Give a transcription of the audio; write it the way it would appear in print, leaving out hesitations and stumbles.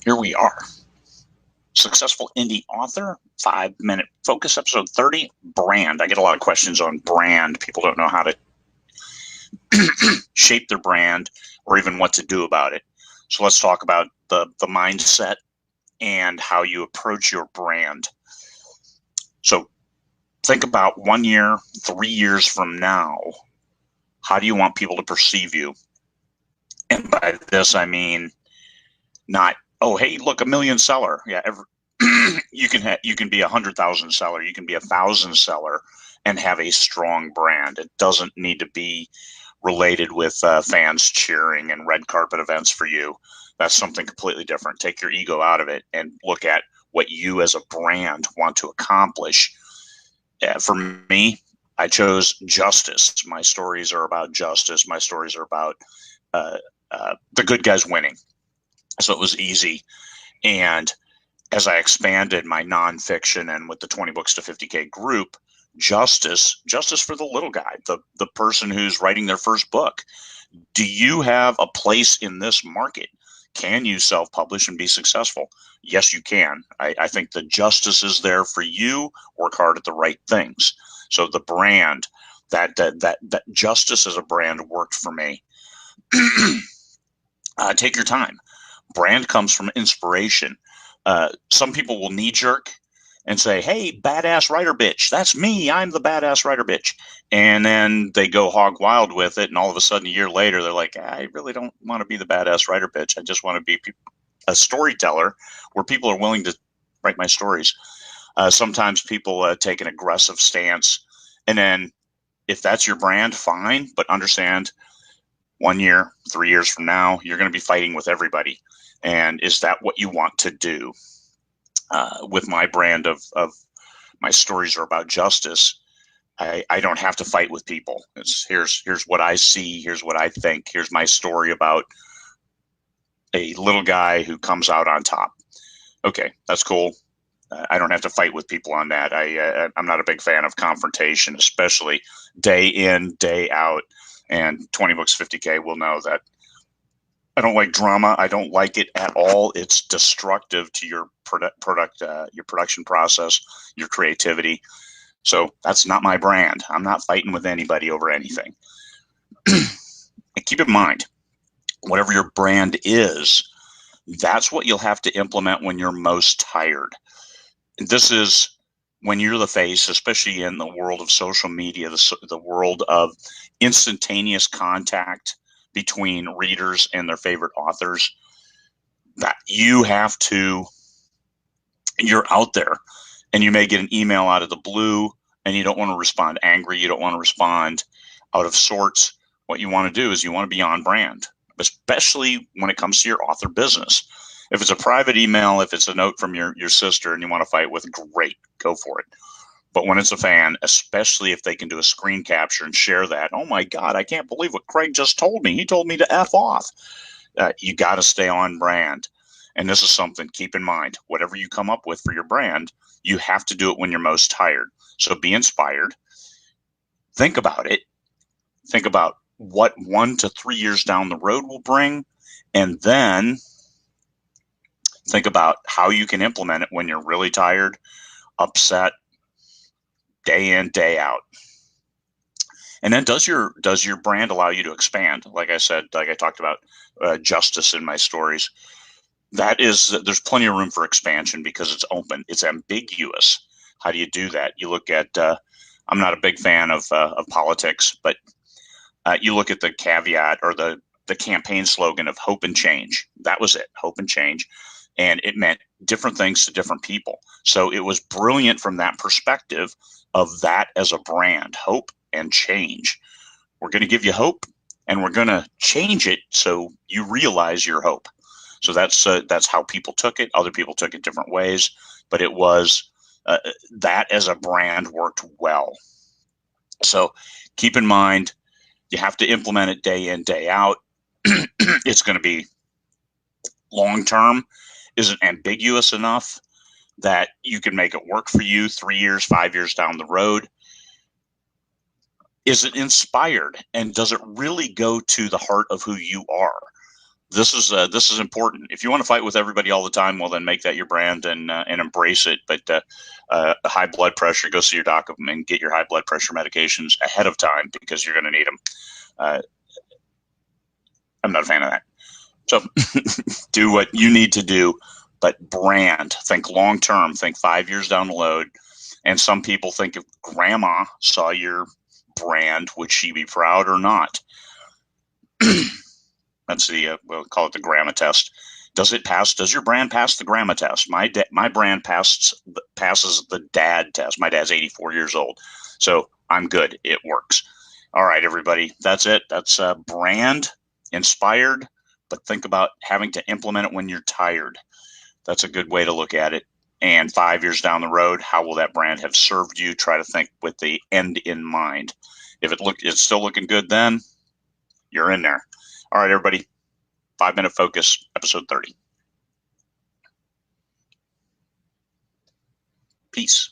Here we are. Successful indie author, 5-minute focus, episode 30, brand. I get a lot of questions on brand. People don't know how to shape their brand or even what to do about it. So let's talk about the mindset and how you approach your brand. So think about 1 year, 3 years from now. How do you want people to perceive you? And by this, I mean not, oh, hey, look, 1 million seller. Yeah, you can be 100,000 seller. You can be 1,000 seller and have a strong brand. It doesn't need to be related with fans cheering and red carpet events for you. That's something completely different. Take your ego out of it and look at what you as a brand want to accomplish. For me, I chose justice. My stories are about justice. My stories are about the good guys winning. So it was easy. And as I expanded my nonfiction and with the 20 books to 50K group, justice for the little guy, the person who's writing their first book. Do you have a place in this market? Can you self-publish and be successful? Yes, you can. I think the justice is there for you. Work hard at the right things. So the brand, that justice as a brand worked for me. Take your time. Brand comes from inspiration. Some people will knee jerk and say, hey, badass writer bitch, that's me. I'm the badass writer bitch. And then they go hog wild with it. And all of a sudden, a year later, they're like, I really don't want to be the badass writer bitch. I just want to be a storyteller where people are willing to write my stories. Sometimes people take an aggressive stance. And then if that's your brand, fine. But understand 1 year, 3 years from now, you're going to be fighting with everybody. And is that what you want to do? With my brand of my stories are about justice, I don't have to fight with people. Here's what I see. Here's what I think. Here's my story about a little guy who comes out on top. Okay, that's cool. I don't have to fight with people on that. I'm not a big fan of confrontation, especially day in, day out. And 20 books 50K will know that I don't like drama. I don't like it at all. It's destructive to your your production process, your creativity. So that's not my brand. I'm not fighting with anybody over anything. And keep in mind, whatever your brand is, that's what you'll have to implement when you're most tired. This is when you're the face, especially in the world of social media, the world of instantaneous contact between readers and their favorite authors, that you're out there and you may get an email out of the blue and you don't want to respond angry. You don't want to respond out of sorts. What you want to do is you want to be on brand, especially when it comes to your author business. If it's a private email, if it's a note from your sister and you want to fight with, great, go for it. But when it's a fan, especially if they can do a screen capture and share that, oh my God, I can't believe what Craig just told me. He told me to F off. You got to stay on brand. And this is something, keep in mind, whatever you come up with for your brand, you have to do it when you're most tired. So be inspired. Think about it. Think about what 1 to 3 years down the road will bring. And then think about how you can implement it when you're really tired, upset, day in, day out. And then does your brand allow you to expand? Like I said, like I talked about justice in my stories. There's plenty of room for expansion because it's open. It's ambiguous. How do you do that? You look at, I'm not a big fan of politics, but you look at the caveat or the campaign slogan of hope and change. That was it, hope and change. And it meant different things to different people. So it was brilliant from that perspective of that as a brand, hope and change. We're going to give you hope and we're going to change it so you realize your hope. So that's how people took it. Other people took it different ways, but it was that as a brand worked well. So keep in mind, you have to implement it day in, day out. It's going to be long-term. Isn't ambiguous enough that you can make it work for you 3 years, 5 years down the road. Is it inspired? And does it really go to the heart of who you are? this is important. If you want to fight with everybody all the time, well, then make that your brand and embrace it. But high blood pressure, go see your doc and get your high blood pressure medications ahead of time because you're going to need them. I'm not a fan of that. So do what you need to do, but brand. Think long term. Think 5 years down the road. And some people think if grandma saw your brand, would she be proud or not? That's the we'll call it the grandma test. Does it pass? Does your brand pass the grandma test? My brand passes the dad test. My dad's 84 years old, so I'm good. It works. All right, everybody. That's it. That's brand inspired, but think about having to implement it when you're tired. That's a good way to look at it. And 5 years down the road, how will that brand have served you? Try to think with the end in mind. If it's still looking good, then you're in there. All right, everybody. 5-minute focus, episode 30. Peace.